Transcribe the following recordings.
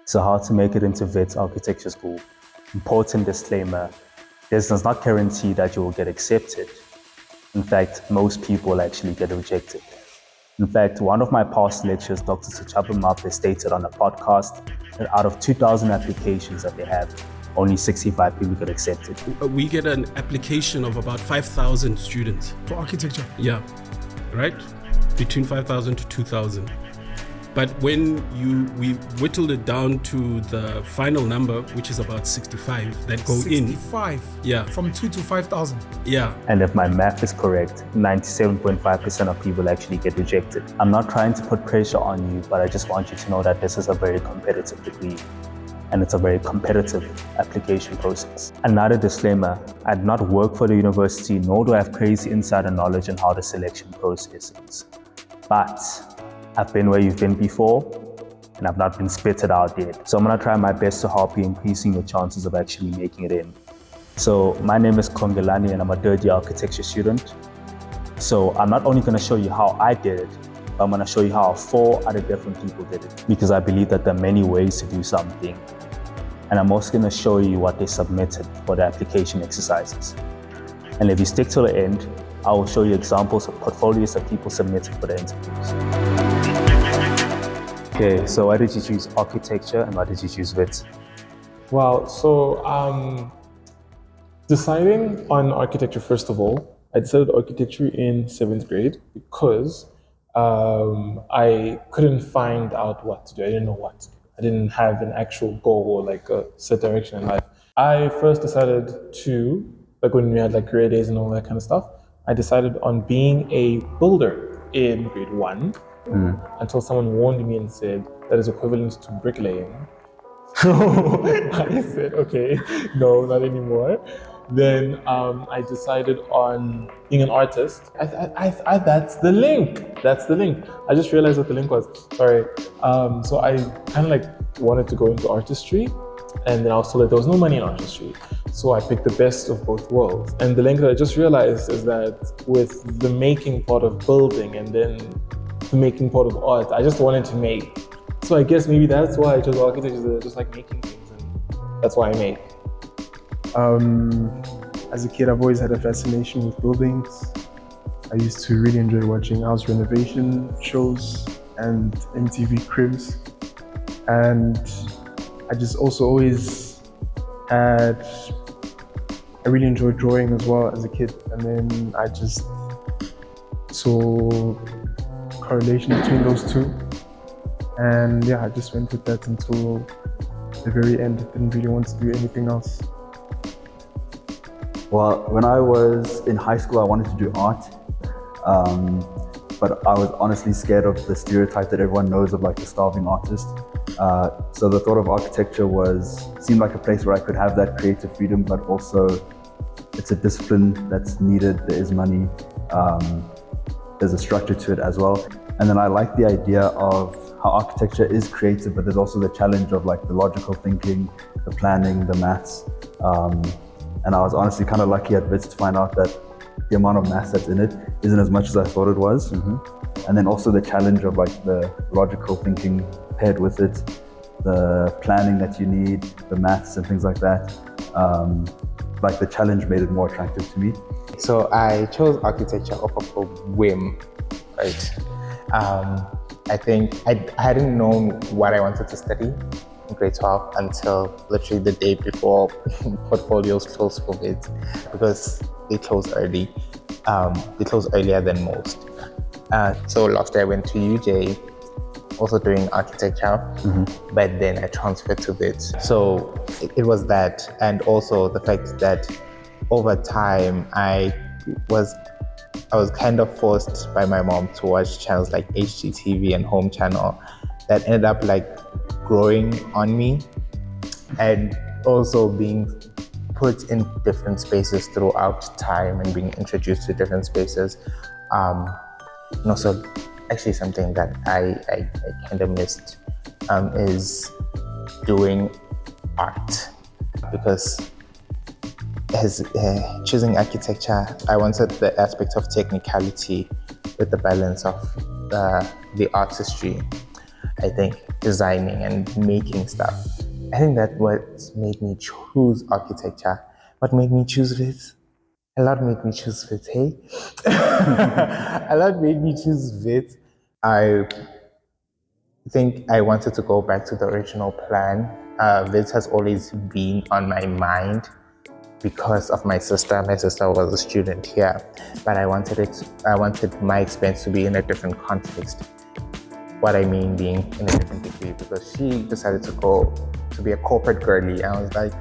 So how to make it into Wits Architecture School. Important disclaimer, this does not guarantee that you will get accepted. In fact, most people actually get rejected. In fact, one of my past lecturers, Dr. Sachapa Mape, stated on a podcast that out of 2,000 applications that they have, only 65 people get accepted. We get an application of about 5,000 students. For architecture? Yeah, right? Between 5,000 to 2,000. But when we whittled it down to the final number, which is about 65 that go 65? in. 65? Yeah. From 2 to 5,000? Yeah. And if my math is correct, 97.5% of people actually get rejected. I'm not trying to put pressure on you, but I just want you to know that this is a very competitive degree. And it's a very competitive application process. Another disclaimer, I do not work for the university, nor do I have crazy insider knowledge on how the selection process is. But I've been where you've been before, and I've not been spitted out yet. So I'm gonna try my best to help you increasing your chances of actually making it in. So my name is Kongelani, and I'm a third year architecture student. So I'm not only gonna show you how I did it, but I'm gonna show you how 4 other different people did it, because I believe that there are many ways to do something. And I'm also gonna show you what they submitted for the application exercises. And if you stick to the end, I will show you examples of portfolios that people submitted for the interviews. Okay, so why did you choose architecture and why did you choose Wits? Well, so deciding on architecture, first of all, I decided architecture in 7th grade because I couldn't find out what to do. I didn't know what to do. I didn't have an actual goal or like a set direction in life. I first decided to, like when we had like career days and all that kind of stuff, I decided on being a builder in grade 1 until someone warned me and said that is equivalent to bricklaying. So I said, okay, no, not anymore. Then I decided on being an artist. That's the link. That's the link. I just realized what the link was. Sorry. So I kind of like wanted to go into artistry, and then I was told that there was no money in artistry. So I picked the best of both worlds. And the link that I just realized is that with the making part of building and then the making part of art, I just wanted to make. So I guess maybe that's why I chose architecture, just like making things, and that's why I make. As a kid, I've always had a fascination with buildings. I used to really enjoy watching house renovation shows and MTV Cribs. And I just also always I really enjoyed drawing as well as a kid. And then I just saw correlation between those two. And yeah, I just went with that until the very end. Didn't really want to do anything else. Well, when I was in high school, I wanted to do art, but I was honestly scared of the stereotype that everyone knows of like the starving artist. So the thought of architecture seemed like a place where I could have that creative freedom, but also it's a discipline that's needed. There is money, there's a structure to it as well. And then I like the idea of how architecture is creative, but there's also the challenge of like the logical thinking, the planning, the maths. And I was honestly kind of lucky at Wits to find out that the amount of maths that's in it isn't as much as I thought it was. And then also the challenge of like the logical thinking paired with it, the planning that you need, the maths and things like that. Like the challenge made it more attractive to me. So I chose architecture off of a whim, right? I think I hadn't known what I wanted to study in grade 12 until literally the day before portfolios closed for Wits, because they close early. They close earlier than most. So last year I went to UJ, also doing architecture, but then I transferred to Wits. So it was that, and also the fact that over time I was kind of forced by my mom to watch channels like HGTV and Home Channel that ended up like growing on me, and also being put in different spaces throughout time and being introduced to different spaces. And also actually something that I kind of missed is doing art, because as choosing architecture, I wanted the aspect of technicality with the balance of the artistry. I think, designing and making stuff. I think that what made me choose architecture. What made me choose Wits? A lot made me choose Wits, hey? A lot made me choose Wits. I think I wanted to go back to the original plan. Wits has always been on my mind because of my sister. My sister was a student here, but I wanted my experience to be in a different context. What I mean being in a different degree, because she decided to go to be a corporate girly. And I was like,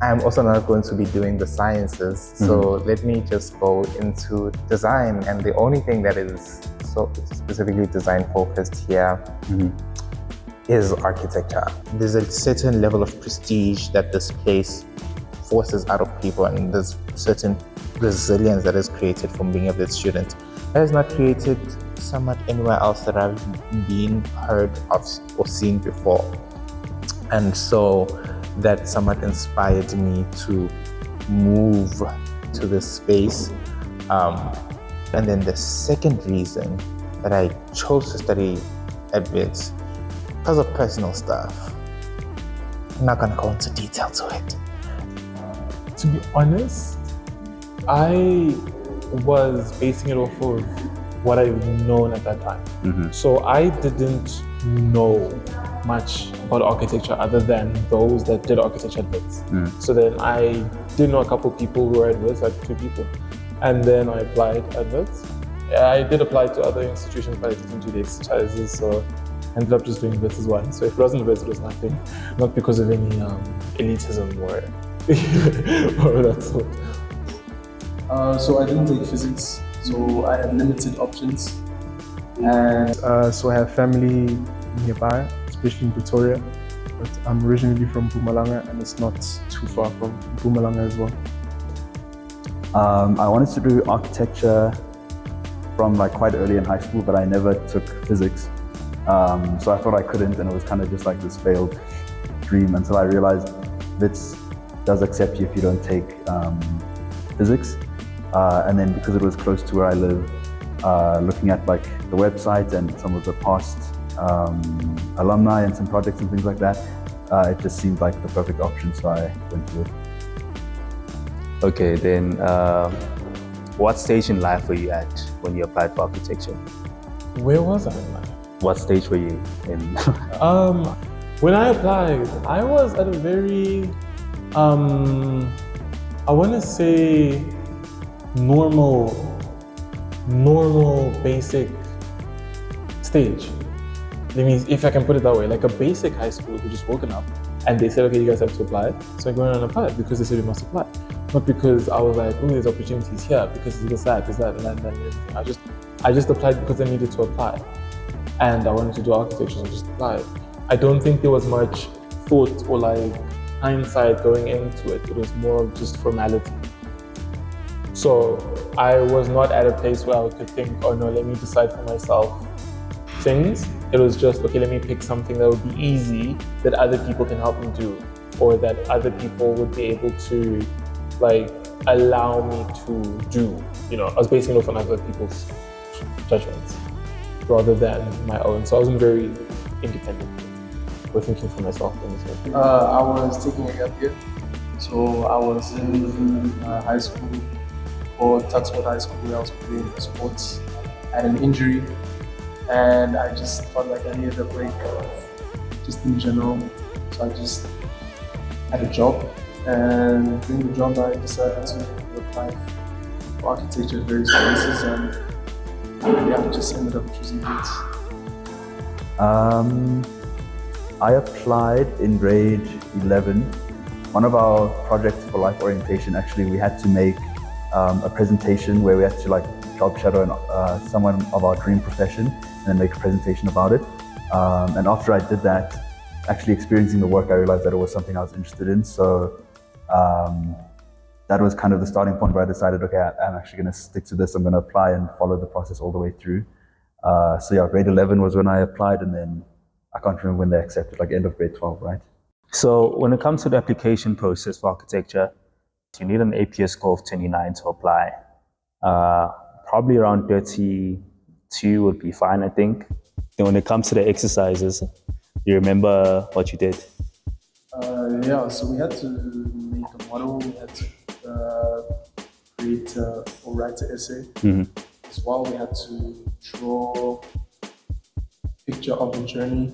I'm also not going to be doing the sciences, so let me just go into design. And the only thing that is so specifically design focused here is architecture. There's a certain level of prestige that this place forces out of people, and there's certain resilience that is created from being a Wits student that is not created somewhat anywhere else that I've been heard of or seen before. And so that somewhat inspired me to move to this space. And then the second reason that I chose to study at Wits, because of personal stuff. I'm not gonna go into detail to it. To be honest, I was basing it off of what I've known at that time. So I didn't know much about architecture other than those that did architecture at Wits. So then I did know a couple people who were at Wits, like 2 people. And then I applied at Wits. I did apply to other institutions, but I didn't do the exercises, so I ended up just doing Wits as one. So if it wasn't Wits, it was nothing. Not because of any elitism or that sort. So I didn't take physics, so I had limited options. And so I have family nearby, especially in Pretoria. But I'm originally from Mpumalanga, and it's not too far from Mpumalanga as well. I wanted to do architecture from like quite early in high school, but I never took physics. So I thought I couldn't, and it was kind of just like this failed dream until I realized Wits does accept you if you don't take physics. And then because it was close to where I live, looking at like the website and some of the past alumni and some projects and things like that, it just seemed like the perfect option, so I went to it. Okay, then what stage in life were you at when you applied for architecture? Where was I in life? What stage were you in? When I applied, I was at a very, I want to say normal, basic stage. That means, if I can put it that way, like a basic high school who just woken up and they said, okay, you guys have to apply. So I go in and applied because they said you must apply. Not because I was like, oh, there's opportunities here, because it's that, and everything. I just applied because I needed to apply. And I wanted to do architecture, so I just applied. I don't think there was much thought or like hindsight going into it. It was more of just formality. So I was not at a place where I could think, oh no, let me decide for myself things. It was just, okay, let me pick something that would be easy, that other people can help me do, or that other people would be able to like allow me to do. You know, I was basing it off on other people's judgments rather than my own. So I wasn't very independent or thinking for myself in this way. I was taking a gap year. So I was in high school, or Tuxford High School, where I was playing sports. I had an injury, and I just felt like I needed a break, just in general. So I just had a job, and during the job I decided to apply for architecture at various places, and yeah, I just ended up choosing Wits. I applied in grade 11. One of our projects for life orientation, actually, we had to make a presentation where we had to like job shadow someone of our dream profession and then make a presentation about it. And after I did that, actually experiencing the work, I realized that it was something I was interested in. So that was kind of the starting point where I decided, okay, I'm actually going to stick to this. I'm going to apply and follow the process all the way through. So yeah, grade 11 was when I applied, and then I can't remember when they accepted, like end of grade 12, right? So when it comes to the application process for architecture, you need an APS score of 29 to apply. Probably around 32 would be fine, I think. And when it comes to the exercises, you remember what you did? Yeah, so we had to make a model, we had to create or write an essay. As well, we had to draw a picture of the journey.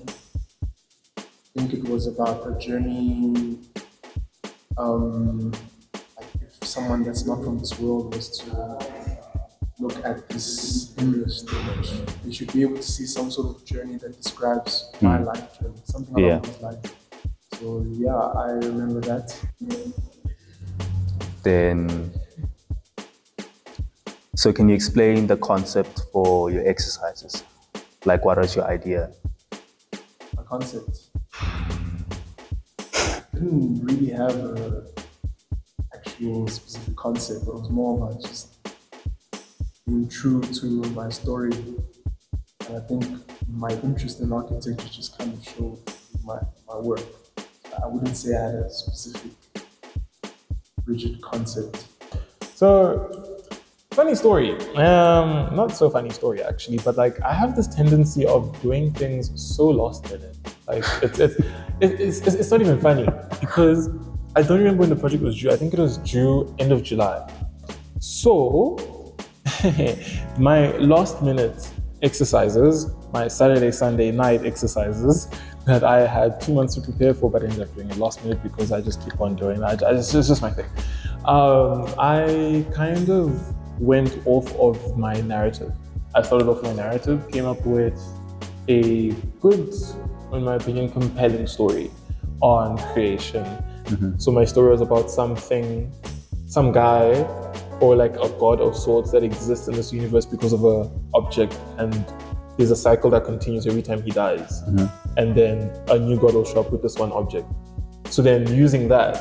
I think it was about a journey, like if someone that's not from this world was to look at this endless image, they should be able to see some sort of journey that describes my life journey, something along those lines. So yeah, I remember that. Then, so can you explain the concept for your exercises? Like, what was your idea? My concept. I didn't really have a actual specific concept, but it was more about just being true to my story. And I think my interest in architecture just kind of showed my work. I wouldn't say I had a specific rigid concept. So, funny story. Not so funny story actually, but like I have this tendency of doing things so lost in it. Like it's not even funny because I don't remember when the project was due. I think it was due end of July. So my last minute exercises, my Saturday, Sunday night exercises that I had 2 months to prepare for, but I ended up doing it last minute because I just keep on doing it. It's just my thing. I kind of went off of my narrative. I started off my narrative, came up with a good, in my opinion, compelling story on creation. So my story was about some guy or like a god of sorts that exists in this universe because of a object, and there's a cycle that continues every time he dies. And then a new god will show up with this one object. So then using that,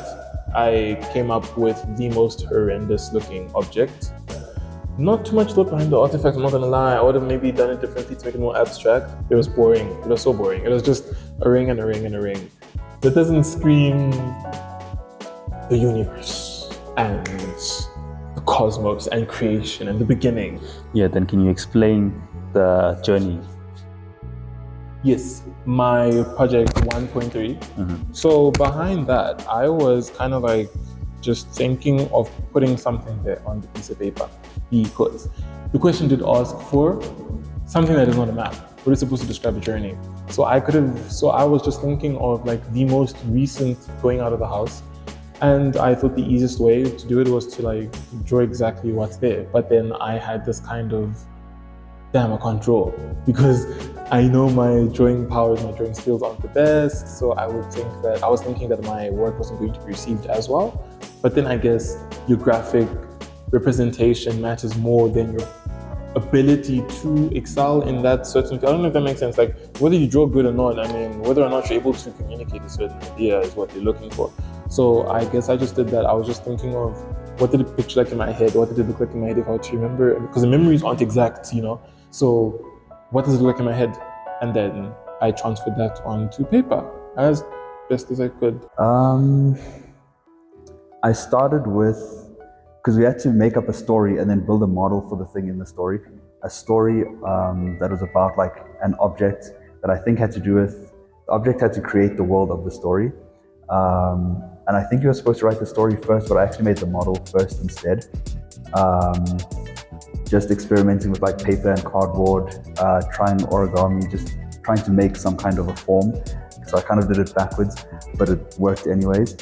I came up with the most horrendous looking object. Not too much thought behind the artifact, I'm not gonna lie. I would have maybe done it differently to make it more abstract. It was boring. It was so boring. It was just a ring and a ring and a ring. That doesn't scream the universe and the cosmos and creation and the beginning. Yeah, then can you explain the journey? Yes, my project 1.3. So behind that, I was kind of like just thinking of putting something there on the piece of paper because the question did ask for something that is not a map. What is supposed to describe a journey? So I was just thinking of like the most recent going out of the house. And I thought the easiest way to do it was to like draw exactly what's there. But then I had this kind of, damn, I can't draw because I know my drawing powers, my drawing skills aren't the best. So I was thinking that my work wasn't going to be received as well. But then I guess your graphic representation matters more than your ability to excel in that certain field. I don't know if that makes sense. Like whether you draw good or not, I mean, whether or not you're able to communicate a certain idea is what they're looking for. So I guess I just did that. I was just thinking of what did it picture like in my head? What did it look like in my head if I were to remember? Because the memories aren't exact, you know? So what does it look like in my head? And then I transferred that onto paper as best as I could. I started with, because we had to make up a story and then build a model for the thing in the story. A story that was about like an object that I think had to do with, the object had to create the world of the story. And I think you were supposed to write the story first, but I actually made the model first instead. Just experimenting with like paper and cardboard, trying origami, just trying to make some kind of a form. So I kind of did it backwards, but it worked anyways.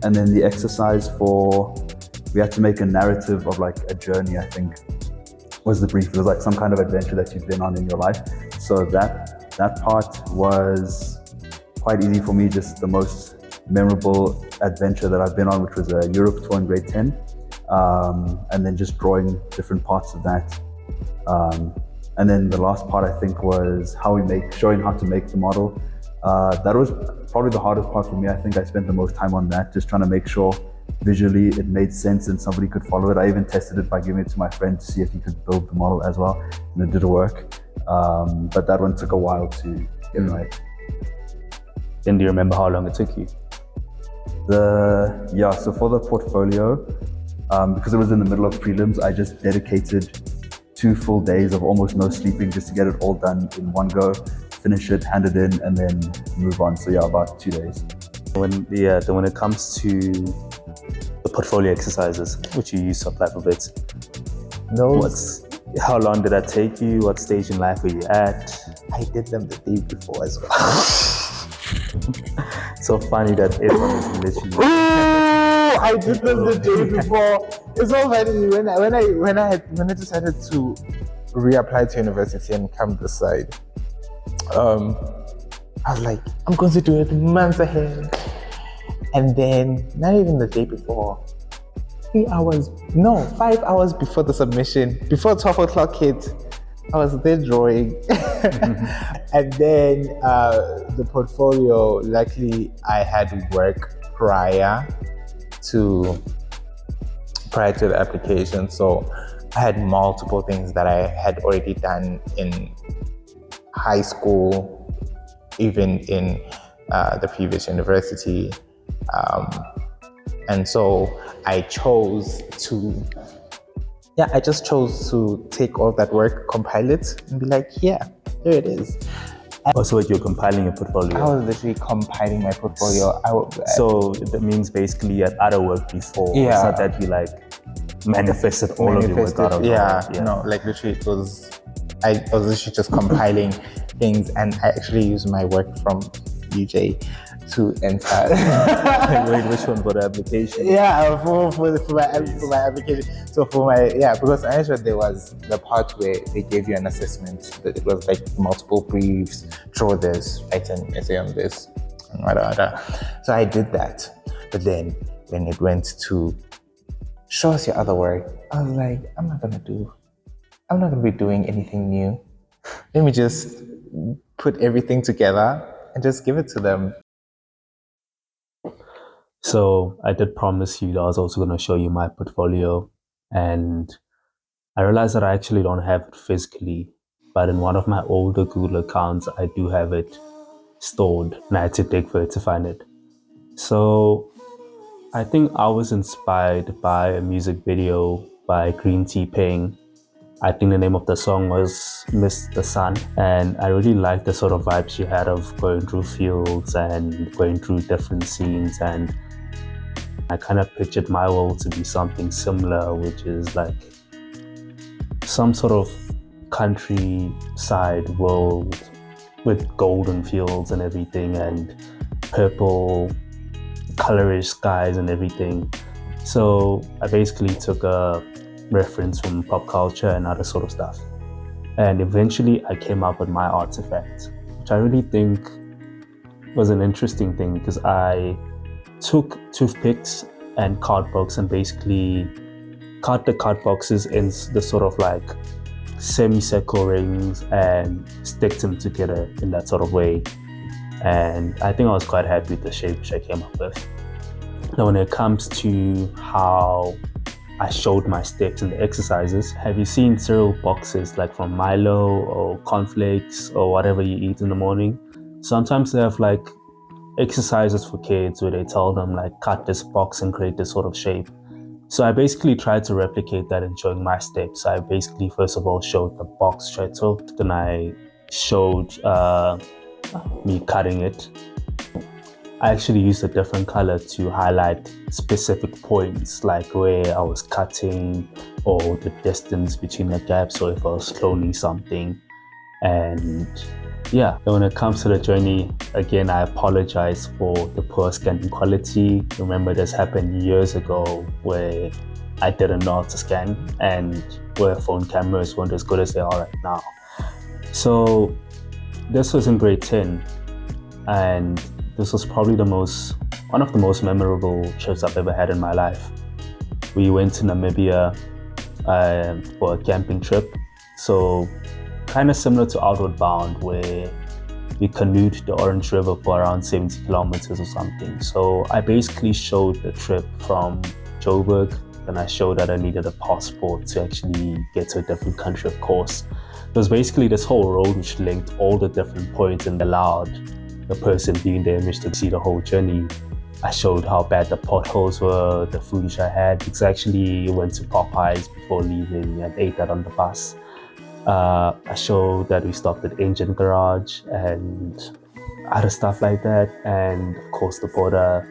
And then the exercise we had to make a narrative of like a journey, I think, was the brief. It was like some kind of adventure that you've been on in your life. So that part was quite easy for me, just the most memorable adventure that I've been on, which was a Europe tour in grade 10. And then just drawing different parts of that. And then the last part I think was showing how to make the model. That was probably the hardest part for me. I think I spent the most time on that, just trying to make sure visually it made sense and somebody could follow it. I even tested it by giving it to my friend to see if he could build the model as well, and it did work. But that one took a while to get right. Then do you remember how long it took you? So for the portfolio, because it was in the middle of prelims, I just dedicated 2 full days of almost no sleeping just to get it all done in one go, finish it, hand it in, and then move on. So yeah, about 2 days. Then when it comes to the portfolio exercises, which you use to apply for Wits, how long did that take you? What stage in life were you at? I did them the day before as well. So funny that everyone is literally. I did them the day before. It's so funny when I decided to reapply to university and come this side. I was like, I'm going to do it months ahead, and then not even the day before. 5 hours before the submission, before 12 o'clock hit, I was there drawing. And then the portfolio, luckily I had work prior to the application. So I had multiple things that I had already done in high school, even in the previous university. And so I chose to take all that work, compile it, and be like, yeah, there it is. Also, you're compiling your portfolio. I was literally compiling my portfolio. So that means basically you had other work before. Yeah. It's not that you like manifested all of your work out of No, like literally I was literally just compiling things, and I actually used my work from UJ to enter. Wait, which one for the application? Yeah, for my application. So because I sure there was the part where they gave you an assessment that it was like multiple briefs, draw this, write an essay on this, and whatever. So I did that. But then when it went to show us your other work, I was like, I'm not gonna be doing anything new. Let me just put everything together and just give it to them. So I did promise you that I was also going to show you my portfolio, and I realized that I actually don't have it physically, but in one of my older Google accounts, I do have it stored, and I had to dig for it to find it. So I think I was inspired by a music video by Green Tea Ping. I think the name of the song was Miss the Sun, and I really liked the sort of vibe she had of going through fields and going through different scenes, and I kind of pictured my world to be something similar, which is like some sort of countryside world with golden fields and everything, and purple colorish skies and everything. So I basically took a reference from pop culture and other sort of stuff, and eventually I came up with my artifact, which I really think was an interesting thing, because I took toothpicks and card box and basically cut the card boxes in the sort of like semicircle rings and stick them together in that sort of way. And I think I was quite happy with the shape which I came up with. Now, when it comes to how I showed my steps in the exercises, have you seen cereal boxes like from Milo or cornflakes or whatever you eat in the morning? Sometimes they have like exercises for kids where they tell them like cut this box and create this sort of shape. So I basically tried to replicate that in showing my steps. I basically first of all showed the box which I took, then I showed me cutting it. I actually used a different color to highlight specific points, like where I was cutting or the distance between the gaps, or if I was cloning something. And yeah, when it comes to the journey, again, I apologize for the poor scanning quality. Remember, this happened years ago where I didn't know how to scan and where phone cameras weren't as good as they are right now. So this was in grade 10, and this was probably one of the most memorable trips I've ever had in my life. We went to Namibia for a camping trip. So kind of similar to Outward Bound, where we canoed the Orange River for around 70 kilometers or something. So I basically showed the trip from Joburg, and I showed that I needed a passport to actually get to a different country, of course. It was basically this whole road which linked all the different points and allowed the person viewing the image to see the whole journey. I showed how bad the potholes were, the food which I had, because I actually went to Popeyes before leaving and ate that on the bus. I showed that we stopped at Engine Garage and other stuff like that, and of course the border.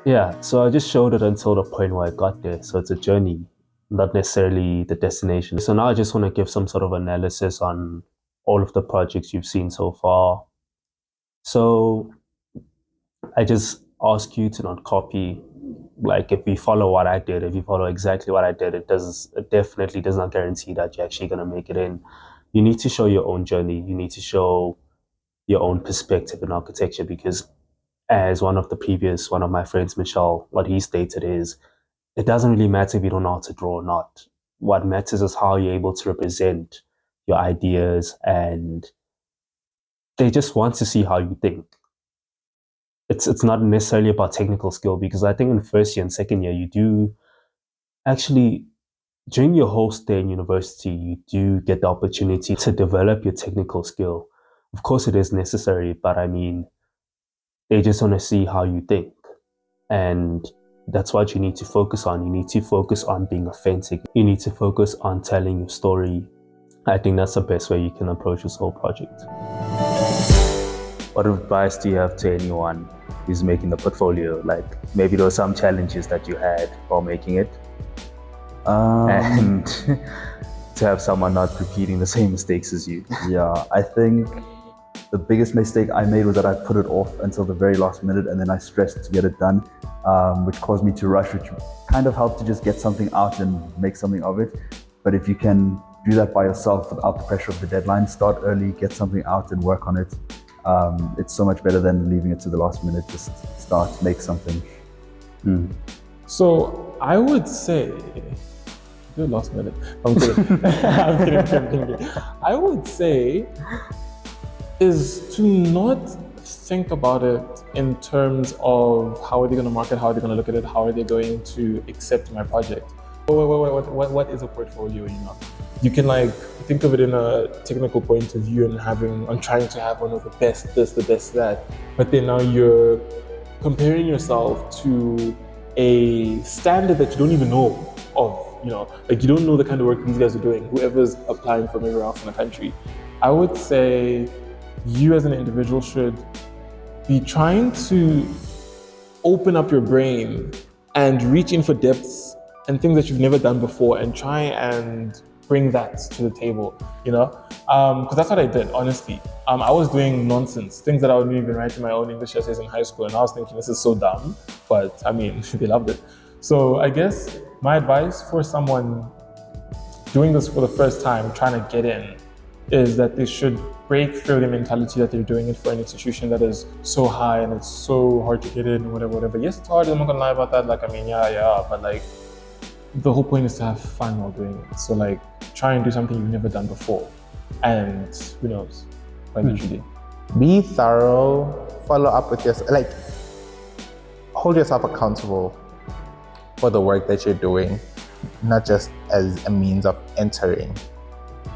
Yeah, so I just showed it until the point where I got there. So it's a journey, not necessarily the destination. So now I just want to give some sort of analysis on all of the projects you've seen so far. So I just ask you to not copy. Like if you follow what I did, if you follow exactly what I did, it definitely does not guarantee that you're actually gonna make it in. You need to show your own journey. You need to show your own perspective in architecture, because as one of my friends, Michelle, what he stated is, it doesn't really matter if you don't know how to draw or not. What matters is how you're able to represent your ideas, and they just want to see how you think. It's not necessarily about technical skill, because I think in first year and second year, you do actually, during your whole stay in university, you do get the opportunity to develop your technical skill. Of course, it is necessary, but I mean, they just want to see how you think. And that's what you need to focus on. You need to focus on being authentic. You need to focus on telling your story. I think that's the best way you can approach this whole project. What advice do you have to anyone who's making the portfolio? Like maybe there were some challenges that you had while making it, and to have someone not repeating the same mistakes as you. Yeah, I think the biggest mistake I made was that I put it off until the very last minute, and then I stressed to get it done, which caused me to rush, which kind of helped to just get something out and make something of it. But if you can do that by yourself without the pressure of the deadline, start early, get something out and work on it. It's so much better than leaving it to the last minute. Just start, make something. So I would say, the last minute. I'm kidding. I'm kidding. I would say is to not think about it in terms of how are they going to market, how are they going to look at it, how are they going to accept my project. What is a portfolio? You can like think of it in a technical point of view and trying to have one of the best this, the best that, but then now you're comparing yourself to a standard that you don't even know of. Like you don't know the kind of work these guys are doing, whoever's applying from everywhere else in the country. I would say you as an individual should be trying to open up your brain and reach in for depths and things that you've never done before, and try and bring that to the table, because that's what I did, honestly. I was doing nonsense, things that I wouldn't even write in my own English essays in high school, and I was thinking, this is so dumb, but I mean, they loved it. So I guess my advice for someone doing this for the first time, trying to get in, is that they should break through the mentality that they're doing it for an institution that is so high and it's so hard to get in, or whatever. Yes, it's hard, I'm not gonna lie about that. Like, I mean, yeah, but like, the whole point is to have fun while doing it. So like, try and do something you've never done before, and who knows, eventually. Be thorough, follow up with yourself, like, hold yourself accountable for the work that you're doing, not just as a means of entering,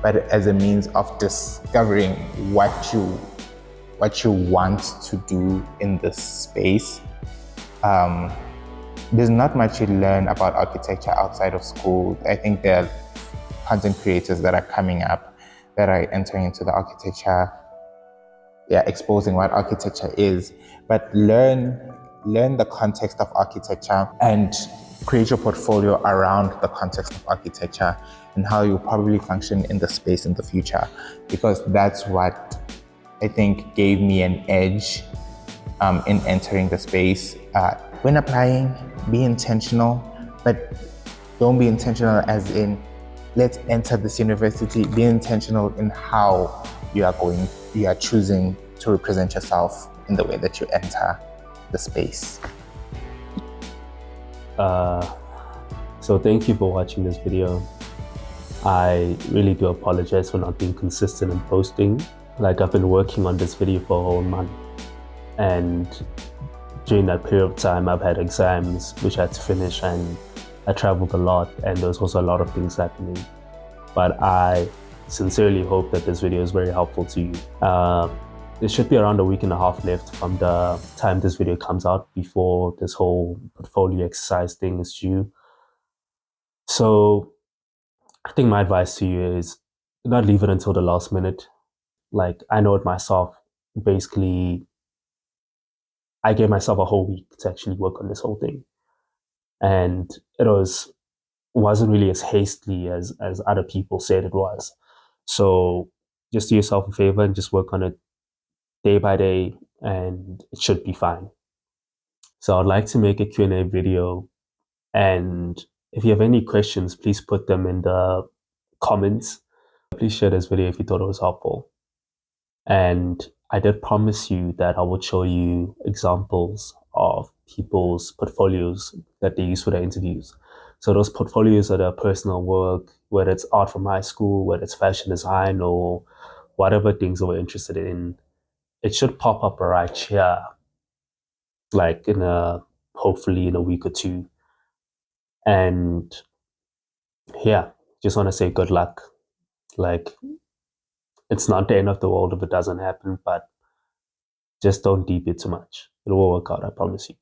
but as a means of discovering what you want to do in this space. There's not much you learn about architecture outside of school. I think there are content creators that are coming up that are entering into the architecture, exposing what architecture is, but learn the context of architecture and create your portfolio around the context of architecture and how you probably function in the space in the future, because that's what I think gave me an edge in entering the space. When applying, be intentional, but don't be intentional as in, let's enter this university. Be intentional in how you are choosing to represent yourself in the way that you enter the space. So thank you for watching this video. I really do apologize for not being consistent in posting. Like, I've been working on this video for a whole month, and during that period of time I've had exams which I had to finish, and I traveled a lot, and there was also a lot of things happening. But I sincerely hope that this video is very helpful to you. there should be around a week and a half left from the time this video comes out before this whole portfolio exercise thing is due. So I think my advice to you is not leave it until the last minute. Like, I know it myself. Basically, I gave myself a whole week to actually work on this whole thing. And it wasn't really as hastily as other people said it was. So just do yourself a favor and just work on it day by day, and it should be fine. So I'd like to make a Q&A video, and if you have any questions, please put them in the comments. Please share this video if you thought it was helpful. And I did promise you that I would show you examples of people's portfolios that they use for their interviews. So those portfolios are their personal work, whether it's art from high school, whether it's fashion design, or whatever things they were interested in. It should pop up right here, like hopefully in a week or two. And yeah, just want to say good luck. Like, it's not the end of the world if it doesn't happen, but just don't deep it too much. It will work out, I promise you.